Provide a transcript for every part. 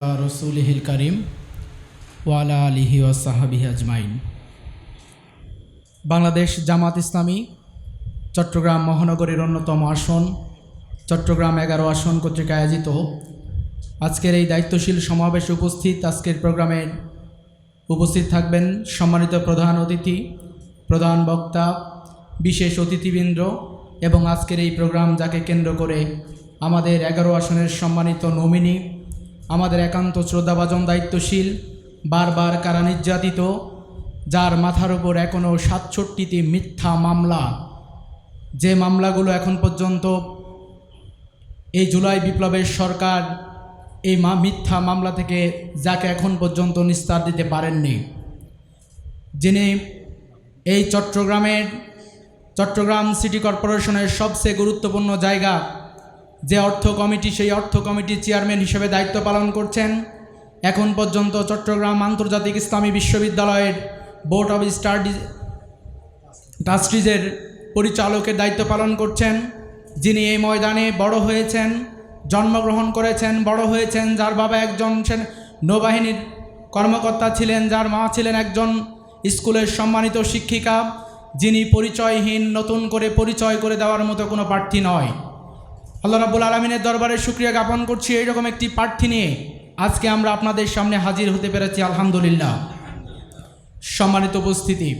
রসুলিহিল করিম ওয়ালা আলিহি ওয়াসাহাবিহি আজমাইন। বাংলাদেশ জামাত ইসলামী চট্টগ্রাম মহানগরীর অন্যতম আসন চট্টগ্রাম 11 আসন কর্তৃক আয়োজিত আজকের এই দায়িত্বশীল সমাবেশে আজকের প্রোগ্রামে উপস্থিত থাকবেন সম্মানিত প্রধান অতিথি, প্রধান বক্তা, বিশেষ অতিথিবৃন্দ এবং আজকের এই প্রোগ্রাম যাকে কেন্দ্র করে আমাদের 11 আসনের সম্মানিত নমিনি, আমাদের একান্ত শ্রদ্ধাভাজন দায়িত্বশীল, বারবার কারা নির্যাতিত, যার মাথার উপর এখনও 67টি মিথ্যা মামলা, যে মামলাগুলো এখন পর্যন্ত এই জুলাই বিপ্লবের সরকার এই মিথ্যা মামলা থেকে যাকে এখন পর্যন্ত নিস্তার দিতে পারেননি, যিনি এই চট্টগ্রাম সিটি কর্পোরেশনের সবচেয়ে গুরুত্বপূর্ণ জায়গা যে অর্থ কমিটি, সেই অর্থ কমিটির চেয়ারম্যান হিসেবে দায়িত্ব পালন করছেন। এখন পর্যন্ত চট্টগ্রাম আন্তর্জাতিক ইসলামী বিশ্ববিদ্যালয়ের বোর্ড অব ট্রাস্টিজের পরিচালকের দায়িত্ব পালন করছেন, যিনি এই ময়দানে বড় হয়েছেন, জন্মগ্রহণ করেছেন, বড় হয়েছেন, যার বাবা একজন নৌবাহিনীর কর্মকর্তা ছিলেন, যার মা ছিলেন একজন স্কুলের সম্মানিত শিক্ষিকা, যিনি পরিচয়হীন, নতুন করে পরিচয় করে দেওয়ার মতো কোনো প্রার্থী নয়। আল্লাহ রাব্বুল আলামিনের দরবারে শুকরিয়া জ্ঞাপন করছি, এইরকম একটি প্রার্থী নিয়ে আজকে আমরা আপনাদের সামনে হাজির হতে পেরেছি, আলহামদুলিল্লাহ। সম্মানিত উপস্থিতি,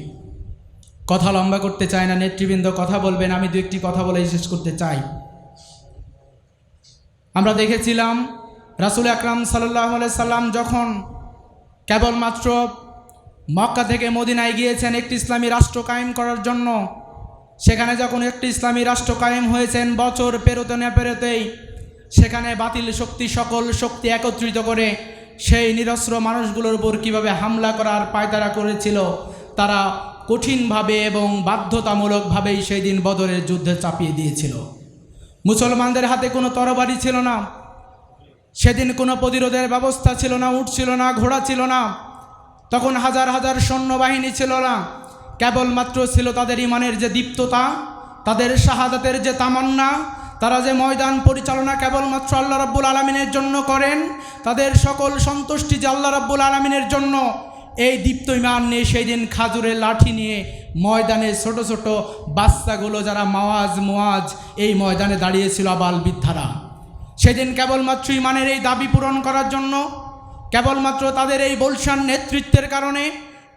কথা লম্বা করতে চাই না, নেতৃবৃন্দ কথা বলবেন, আমি দু একটি কথা বলে শেষ করতে চাই। আমরা দেখেছিলাম রাসূল আকরাম সাল্লাল্লাহু আলাইহি সাল্লাম যখন কেবলমাত্র মক্কা থেকে মদিনায় গিয়েছেন একটি ইসলামী রাষ্ট্র কায়েম করার জন্য, সেখানে যখন একটি ইসলামী রাষ্ট্র কায়েম হয়েছেন, বছর পেরোতে না পেরোতেই সেখানে বাতিল শক্তি সকল শক্তি একত্রিত করে সেই নিরস্ত্র মানুষগুলোর উপর কীভাবে হামলা করার পায়তারা করেছিল, তারা কঠিনভাবে এবং বাধ্যতামূলকভাবেই সেই দিন বদরের যুদ্ধে চাপিয়ে দিয়েছিল। মুসলমানদের হাতে কোনো তরবারি ছিল না, সেদিন কোনো প্রতিরোধের ব্যবস্থা ছিল না, উট ছিল না, ঘোড়া ছিল না, তখন হাজার হাজার সৈন্যবাহিনী ছিল না, কেবলমাত্র ছিল তাদের ইমানের যে দীপ্ততা, তাদের শাহাদাতের যে তামান্না, তারা যে ময়দান পরিচালনা কেবলমাত্র আল্লাহ রাব্বুল আলামিনের জন্য করেন, তাদের সকল সন্তুষ্টি যে আল্লাহ রাব্বুল আলামিনের জন্য, এই দীপ্ত ইমান নিয়ে সেই দিন খাজুরের লাঠি নিয়ে ময়দানে ছোট ছোট বাচ্চাগুলো যারা মুয়াজ এই ময়দানে দাঁড়িয়েছিল, আবাল বৃদ্ধারা, সেদিন কেবলমাত্র ইমানের এই দাবি পূরণ করার জন্য, কেবলমাত্র তাদের এই বলশান নেতৃত্বের কারণে,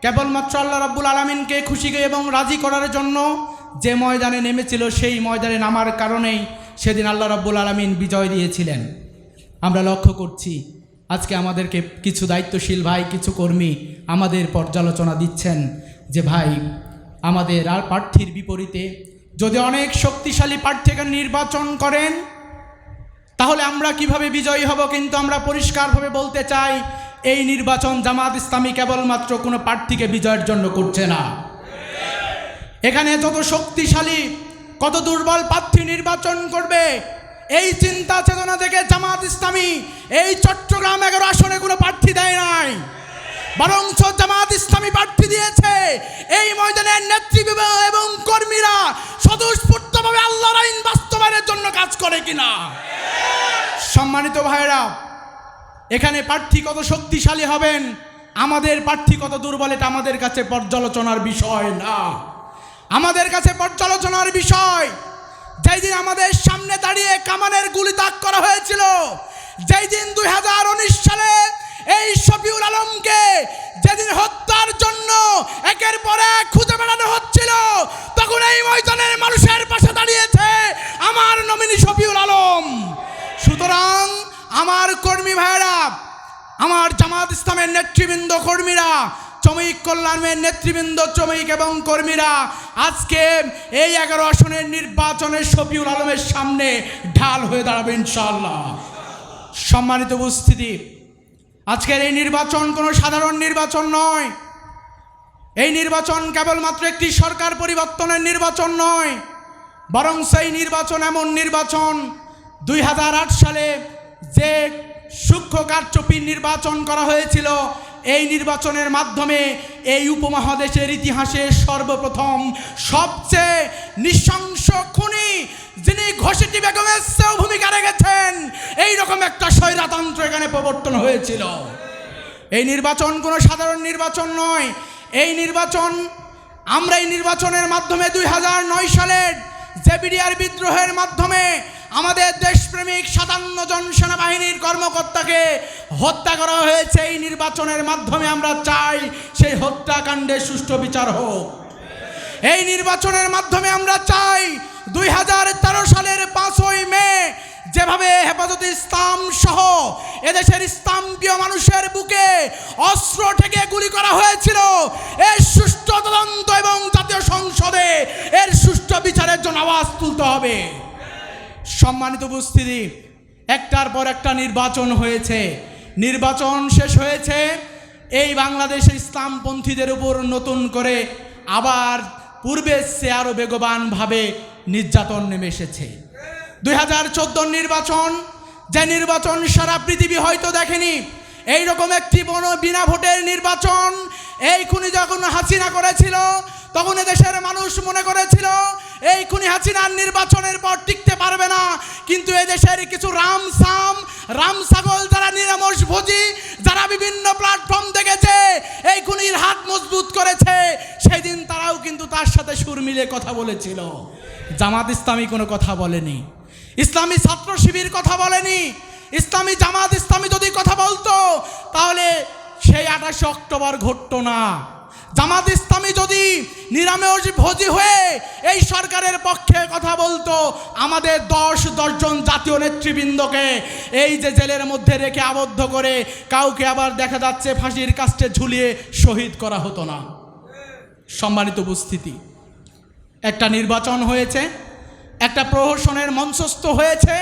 কেবলমাত্র আল্লাহ রাব্বুল আলামিনকে খুশি এবং রাজি করার জন্য যে ময়দানে নেমেছিল, সেই ময়দানে নামার কারণেই সেদিন আল্লাহ রাব্বুল আলামিন বিজয় দিয়েছিলেন। আমরা লক্ষ্য করছি আজকে আমাদেরকে কিছু দায়িত্বশীল ভাই, কিছু কর্মী আমাদের পর্যালোচনা দিচ্ছেন যে ভাই, আমাদের আর প্রার্থীর বিপরীতে যদি অনেক শক্তিশালী প্রার্থীকে নির্বাচন করেন তাহলে আমরা কিভাবে বিজয়ী হব। কিন্তু আমরা পরিষ্কারভাবে বলতে চাই, এই নির্বাচন জামাত ইসলামী কেবলমাত্র কোনো প্রার্থীকে বিজয়ের জন্য করছে না। এখানে যত শক্তিশালী, কত দুর্বল প্রার্থী নির্বাচন করবে, এই চিন্তা চেতনা থেকে জামাত ইসলামী এই চট্টগ্রাম 11 আসনে কোনো প্রার্থী দেয় নাই, বরং জামাত ইসলামী প্রার্থী দিয়েছে এই ময়দানের নেতৃবৃন্দ এবং কর্মীরা স্বতঃস্ফূর্তভাবে আল্লাহর আইন বাস্তবায়নের জন্য কাজ করে কিনা। সম্মানিত ভাইরা, এখানে প্রার্থী কত শক্তিশালী হবেন, আমাদের প্রার্থী কত দুর্বল, এটা আমাদের কাছে পর্যালোচনার বিষয় না। আমাদের কাছে পর্যালোচনার বিষয় যেই দিন আমাদের সামনে দাঁড়িয়ে কামানের গুলি তাক করা হয়েছিল, যেই দিন 2019 সালে এই শফিউল আলমকে যেদিন হত্যার জন্য একের পর এক খুঁজে বেড়ানো হচ্ছিল, তখন এই ময়দানের মানুষের পাশে দাঁড়িয়েছে আমার নমিনি শফিউল আলম। সুতরাং আমার কর্মী ভাইরা, আমার জামাত ইসলামের নেতৃবৃন্দ, কর্মীরা, চমৈক কল্যাণের নেতৃবৃন্দ, চমৈক এবং কর্মীরা আজকে এই 11 আসনের নির্বাচনে শফিউল আলমের সামনে ঢাল হয়ে দাঁড়াবে ইনশাআল্লাহ। সম্মানিত উপস্থিতি, আজকের এই নির্বাচন কোনো সাধারণ নির্বাচন নয়। এই নির্বাচন কেবলমাত্র একটি সরকার পরিবর্তনের নির্বাচন নয়, বরং সেই নির্বাচন এমন নির্বাচন 2008 সালে যে সূক্ষ্ম কারচুপির নির্বাচন করা হয়েছিল, এই নির্বাচনের মাধ্যমে এই উপমহাদেশের ইতিহাসে সর্বপ্রথম সবচেয়ে নৃশংস খুনি যিনি ঘষিটি বেগমের চেয়েও ভূমিকা রেখেছেন, এইরকম একটা স্বৈরতন্ত্র এখানে প্রবর্তন হয়েছিল। এই নির্বাচন কোনো সাধারণ নির্বাচন নয়। এই নির্বাচনের মাধ্যমে 2009 সালের জেবিডিআর বিদ্রোহের মাধ্যমে আমাদের দেশপ্রেমিক 57 জন সেনাবাহিনীর কর্মকর্তাকে হত্যা করা হয়েছে। এই নির্বাচনের মাধ্যমে আমরা চাই সেই হত্যাকাণ্ডের সুষ্ঠু বিচার হোক। এই নির্বাচনের মাধ্যমে আমরা চাই 2013 সালের 5ই মে যেভাবে হেফাজতে ইসলাম সহ এদেশের ইসলামপ্রিয় মানুষের বুকে অস্ত্র ঠেকে গুলি করা হয়েছিল, এর সুষ্ঠু তদন্ত এবং জাতীয় সংসদে এর সুষ্ঠু বিচারের জন্য আওয়াজ তুলতে হবে। সম্মানিত উপস্থিতি, একটার পর একটা নির্বাচন হয়েছে। নির্বাচন শেষ হয়েছে, এই বাংলাদেশে ইসলামপন্থীদের উপর নতুন করে আবার পূর্বের চেয়ে আরও বেগবানভাবে নির্যাতন নেমে এসেছে। 2014 নির্বাচন, যে নির্বাচন সারা পৃথিবী হয়তো দেখেনি, এইরকম একটি বিনা ভোটের নির্বাচন এই খুনি যখন হাসিনা করেছিল, তখন এদেশের মানুষ মনে করেছিল এই খুনি হাসিনার নির্বাচনের পর টিকতে পারবে না। কিন্তু এদেশের কিছু রাম ছাগল যারা নিরামস ভোজি, যারা বিভিন্ন প্ল্যাটফর্ম দেখেছে এই খুনির হাত মজবুত করেছে, সেই দিন তারাও কিন্তু তার সাথে সুর মিলে কথা বলেছিল। জামাত ইসলামী কোনো কথা বলেনি, ইসলামী ছাত্র শিবির কথা বলেনি। ইসলামী জামাত ইসলামী যদি কথা বলতো তাহলে সেই 28 অক্টোবর ঘটতো না। জামাত ইসলামী যদি নিরামস ভোজি হয়ে এই সরকারের পক্ষে কথা বলতো, আমাদের 10 জন জাতীয় নেতৃবৃন্দকে এই যে জেলের মধ্যে রেখে আবদ্ধ করে কাউকে আবার দেখা যাচ্ছে ফাঁসির কাস্টে ঝুলিয়ে শহীদ করা হতো না। সম্মানিত উপস্থিতি, একটা নির্বাচন হয়েছে, একটা প্রহসনের মঞ্চস্থ হয়েছে,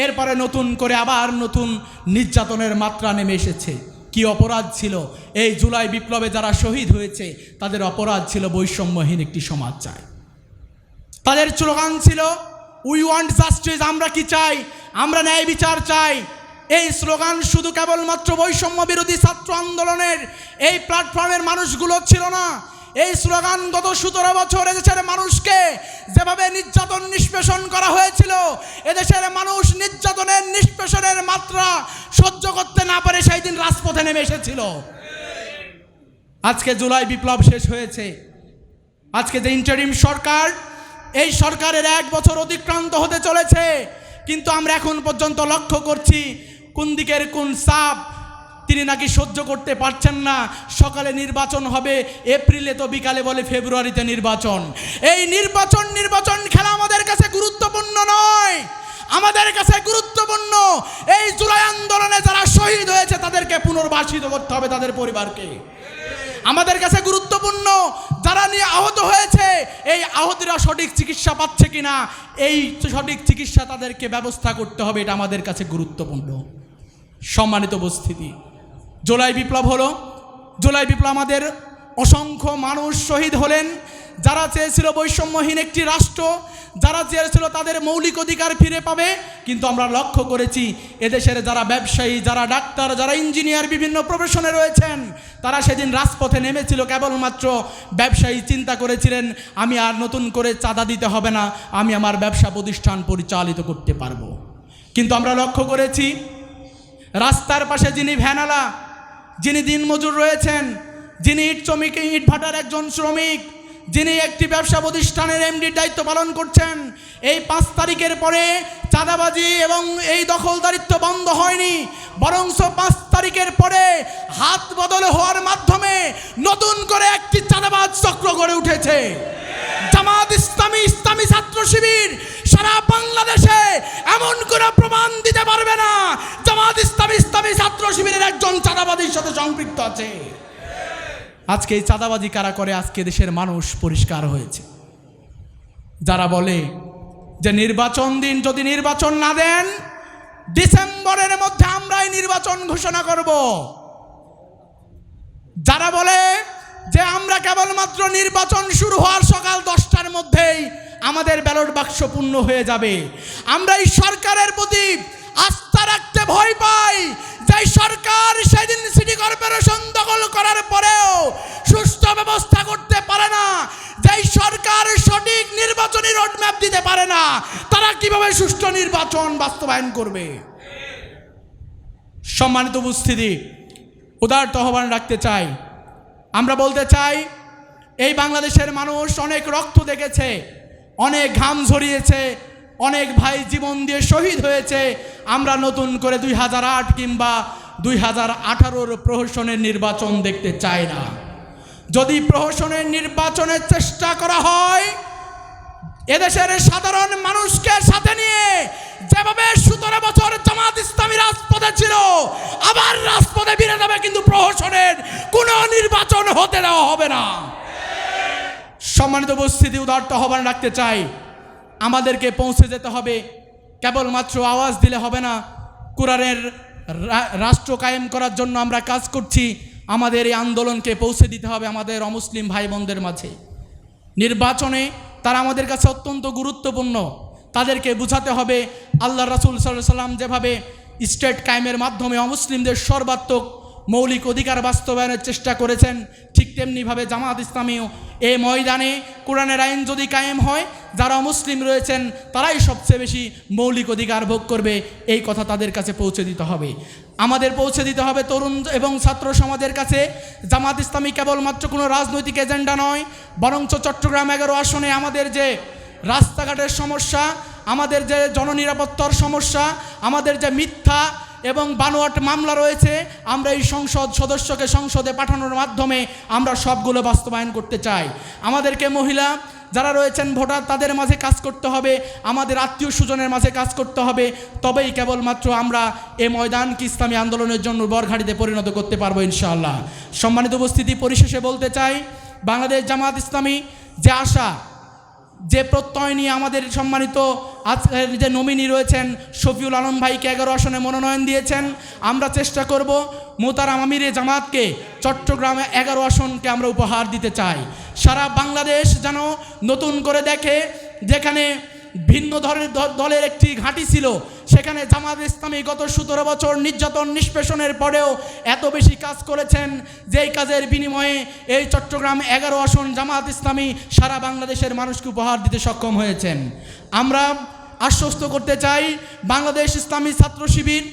এরপরে নতুন করে আবার নতুন নির্যাতনের মাত্রা নেমে এসেছে। কি অপরাধ ছিল? এই জুলাই বিপ্লবে যারা শহীদ হয়েছে তাদের অপরাধ ছিল বৈষম্যহীন একটি সমাজ চাই। তাদের স্লোগান ছিল উই ওয়ান্ট জাস্টিস, আমরা কি চাই? আমরা ন্যায় বিচার চাই। এই স্লোগান শুধু কেবলমাত্র বৈষম্য বিরোধী ছাত্র আন্দোলনের এই প্ল্যাটফর্মের মানুষগুলো ছিল না। এই স্লোগান গত 17 বছর এদেশের মানুষকে যেভাবে নির্যাতন নিষ্পেষণ করা হয়েছিল, এদেশের মানুষ নির্যাতনের নিষ্পেষণের মাত্রা সহ্য করতে না পারে সেই দিন রাজপথে নেমে এসেছিল। আজকে জুলাই বিপ্লব শেষ হয়েছে, আজকে যে ইন্টারিম সরকার, এই সরকারের 1 বছর অতিক্রান্ত হতে চলেছে, কিন্তু আমরা এখন পর্যন্ত লক্ষ্য করছি কোন দিকের কোন চাপ তিনি নাকি সহ্য করতে পারছেন না। সকালে নির্বাচন হবে, এপ্রিলে তো বিকালে বলে ফেব্রুয়ারিতে নির্বাচন। এই নির্বাচন খেলা আমাদের কাছে গুরুত্বপূর্ণ নয়। আমাদের কাছে গুরুত্বপূর্ণ এই জুলাই আন্দোলনে যারা শহীদ হয়েছে তাদেরকে পুনর্বাসিত করতে হবে, তাদের পরিবারকে। আমাদের কাছে গুরুত্বপূর্ণ যারা নিয়ে আহত হয়েছে, এই আহতরা সঠিক চিকিৎসা পাচ্ছে কিনা, এই সঠিক চিকিৎসা তাদেরকে ব্যবস্থা করতে হবে, এটা আমাদের কাছে গুরুত্বপূর্ণ। সম্মানিত উপস্থিতি, জুলাই বিপ্লব হলো, জুলাই বিপ্লব আমাদের অসংখ্য মানুষ শহীদ হলেন, যারা চেয়েছিল বৈষম্যহীন একটি রাষ্ট্র, যারা চেয়েছিল তাদের মৌলিক অধিকার ফিরে পাবে। কিন্তু আমরা লক্ষ্য করেছি এদেশের যারা ব্যবসায়ী, যারা ডাক্তার, যারা ইঞ্জিনিয়ার, বিভিন্ন প্রফেশনে রয়েছেন, তারা সেদিন রাজপথে নেমেছিল কেবলমাত্র ব্যবসায়ী চিন্তা করেছিলেন আমি আর নতুন করে চাঁদা দিতে হবে না, আমি আমার ব্যবসা প্রতিষ্ঠান পরিচালিত করতে পারবো। কিন্তু আমরা লক্ষ্য করেছি রাস্তার পাশে যিনি ভ্যানালা, যিনি দিনমজুর রয়েছেন, যিনি ইট ভাটার একজন শ্রমিক, যিনি একটি ব্যবসা প্রতিষ্ঠানের এমডির দায়িত্ব পালন করছেন, এই 5 তারিখের পরে চাঁদাবাজি এবং এই দখলদারিত্ব বন্ধ হয়নি, বরঞ্চ 5 তারিখের পরে হাত বদল হওয়ার মাধ্যমে নতুন করে একটি চাঁদাবাজ চক্র গড়ে উঠেছে। জামাত ইসলামী, ইসলামী ছাত্র শিবির সারা বাংলাদেশে এমন কোনো প্রমাণ দিতে পারবে না জামাত ইসলামী, ইসলামী ছাত্র শিবিরের একজন চাঁদাবাজির সাথে সম্পৃক্ত আছে। আজকে এই চাঁদাবাজি কারা করে, আজকে দেশের মানুষ পরিষ্কার হয়েছে। যারা বলে যে নির্বাচন দিন, যদি নির্বাচন না দেন ডিসেম্বরের মধ্যে আমরাই নির্বাচন ঘোষণা করব, যারা বলে যে আমরা কেবলমাত্র নির্বাচন শুরু হওয়ার সকাল 10টার মধ্যেই আমাদের ব্যালট বাক্স পূর্ণ হয়ে যাবে, আমরা এই সরকারের প্রতি আস্থা রাখতে ভয় পাই। যে সরকার সেদিন সিটি কর্পোরেশন দখল করার পরেও সুষ্ঠু ব্যবস্থা করতে পারে না, যে সরকার সঠিক নির্বাচনী নির্বাচনী রোডম্যাপ দিতে পারে না, তারা কিভাবে সুষ্ঠু নির্বাচন বাস্তবায়ন করবে? সম্মানিত উপস্থিতি, উদারত আহ্বান রাখতে চাই, আমরা বলতে চাই এই বাংলাদেশের মানুষ অনেক রক্ত দেখেছে, অনেক ঘাম ঝরিয়েছে, অনেক ভাই জীবন দিয়ে শহীদ হয়েছে। আমরা নতুন করে 2008 কিংবা 2018 প্রহসনের নির্বাচন দেখতে চাই না। যদি প্রহসনের নির্বাচনের চেষ্টা করা হয়, এদেশের সাধারণ মানুষকে সাথে নিয়ে যেভাবে 17 বছর জামাত ইসলামী রাজপথে ছিল, আবার রাজপথে ফিরে যাবে, কিন্তু প্রহসনের কোনো নির্বাচন হতে দেওয়া হবে না। সম্মানিত উপস্থিতি, উদারত আহ্বান রাখতে চাই, আমাদেরকে পৌঁছে যেতে হবে। কেবলমাত্র আওয়াজ দিলে হবে না। কোরআনের রাষ্ট্র কায়েম করার জন্য আমরা কাজ করছি, আমাদের এই আন্দোলনকে পৌঁছে দিতে হবে আমাদের অমুসলিম ভাই বোনদের মাঝে। নির্বাচনে তারা আমাদের কাছে অত্যন্ত গুরুত্বপূর্ণ, তাদেরকে বুঝাতে হবে আল্লাহ রাসূল সাল্লাল্লাহু আলাইহি ওয়াসাল্লাম যেভাবে স্টেট কায়েমের মাধ্যমে অমুসলিমদের সর্বাত্মক মৌলিক অধিকার বাস্তবায়নের চেষ্টা করেছেন, ঠিক তেমনিভাবে জামাত ইসলামীও এই ময়দানে কোরআনের আইন যদি কায়েম হয়, যারা মুসলিম রয়েছেন তারাই সবচেয়ে বেশি মৌলিক অধিকার ভোগ করবে, এই কথা তাদের কাছে পৌঁছে দিতে হবে। আমাদের পৌঁছে দিতে হবে তরুণ এবং ছাত্র সমাজের কাছে, জামাত ইসলামী কেবলমাত্র কোনো রাজনৈতিক এজেন্ডা নয়, বরঞ্চ চট্টগ্রাম 11 আসনে আমাদের যে রাস্তাঘাটের সমস্যা, আমাদের যে জননিরাপত্তার সমস্যা, আমাদের যে মিথ্যা এবং বানোয়াট মামলা রয়েছে, আমরা এই সংসদ সদস্যকে সংসদে পাঠানোর মাধ্যমে আমরা সবগুলো বাস্তবায়ন করতে চাই। আমাদেরকে মহিলা যারা রয়েছেন ভোটার, তাদের মাঝে কাজ করতে হবে, আমাদের আত্মীয় স্বজনের মাঝে কাজ করতে হবে, তবেই কেবলমাত্র আমরা এই ময়দানকে ইসলামী আন্দোলনের জন্য বরঘাড়িতে পরিণত করতে পারবো ইনশাআল্লাহ। সম্মানিত উপস্থিতি, পরিশেষে বলতে চাই, বাংলাদেশ জামাত ইসলামী যে আশা, যে প্রত্যয় নিয়ে আমাদের সম্মানিত আজকের যে নমিনি রয়েছেন শফিউল আলম ভাইকে 11 আসনে মনোনয়ন দিয়েছেন, আমরা চেষ্টা করব মোহতারাম আমিরে জামাতকে চট্টগ্রামে 11 আসনকে আমরা উপহার দিতে চাই। সারা বাংলাদেশ যেন নতুন করে দেখে, যেখানে ভিন্ন ধরনের দলের একটি ঘাঁটি ছিল, সেখানে জামাত ইসলামী গত 17 বছর নির্যাতন নিষ্পেষণের পরেও এত বেশি কাজ করেছেন, যেই কাজের বিনিময়ে এই চট্টগ্রাম 11 আসন জামাত ইসলামী সারা বাংলাদেশের মানুষকে উপহার দিতে সক্ষম হয়েছেন। আমরা আশ্বস্ত করতে চাই, বাংলাদেশ ইসলামী ছাত্র শিবির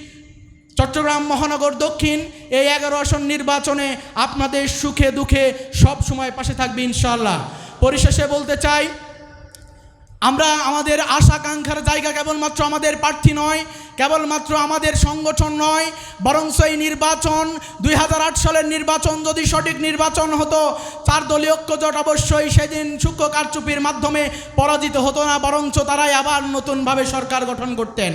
চট্টগ্রাম মহানগর দক্ষিণ এই 11 আসন নির্বাচনে আপনাদের সুখে দুঃখে সব সময় পাশে থাকবে ইনশাআল্লাহ। পরিশেষে বলতে চাই, আমরা আমাদের আশাকাঙ্ক্ষার জায়গা কেবলমাত্র আমাদের প্রার্থী নয়, কেবলমাত্র আমাদের সংগঠন নয়, বরং এই নির্বাচন 2008 সালের নির্বাচন যদি সঠিক নির্বাচন হতো, 4 দলীয় ঐক্যজোট অবশ্যই সেদিন সূক্ষ্ম কারচুপির মাধ্যমে পরাজিত হতো না, বরঞ্চ তারাই আবার নতুনভাবে সরকার গঠন করতেন।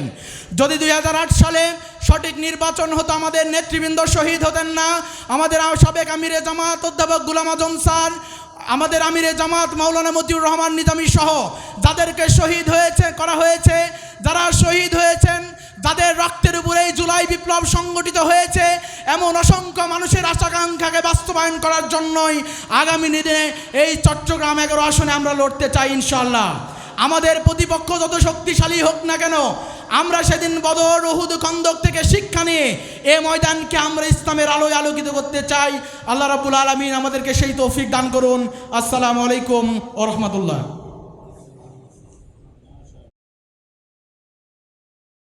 যদি 2008 সালে সঠিক নির্বাচন হতো, আমাদের নেতৃবৃন্দ শহীদ হতেন না, আমাদের সাবেক আমিরে জামাত অধ্যাপক গোলাম আজম স্যার, আমাদের আমিরে জামাত মাওলানা মতিউর রহমান নিজামী সহ যাদেরকে শহীদ করা হয়েছে, যারা শহীদ হয়েছেন, যাদের রক্তের উপরে জুলাই বিপ্লব সংগঠিত হয়েছে, এমন অসংখ্য মানুষের আশাকাঙ্ক্ষাকে বাস্তবায়ন করার জন্যই আগামী দিনে এই চট্টগ্রাম 11 আসনে আমরা লড়তে চাই ইনশাআল্লাহ। আমাদের প্রতিপক্ষ যত শক্তিশালী হোক না কেন, আমরা সেদিন বদর উহুদ খন্দক থেকে শিক্ষা নিয়ে এই ময়দানকে আমরা ইসলামের আলোয় আলোকিত করতে চাই। আল্লাহ রাব্বুল আলামিন আমাদেরকে সেই তৌফিক দান করুন। আসসালামু আলাইকুম ওয়া রাহমাতুল্লাহ।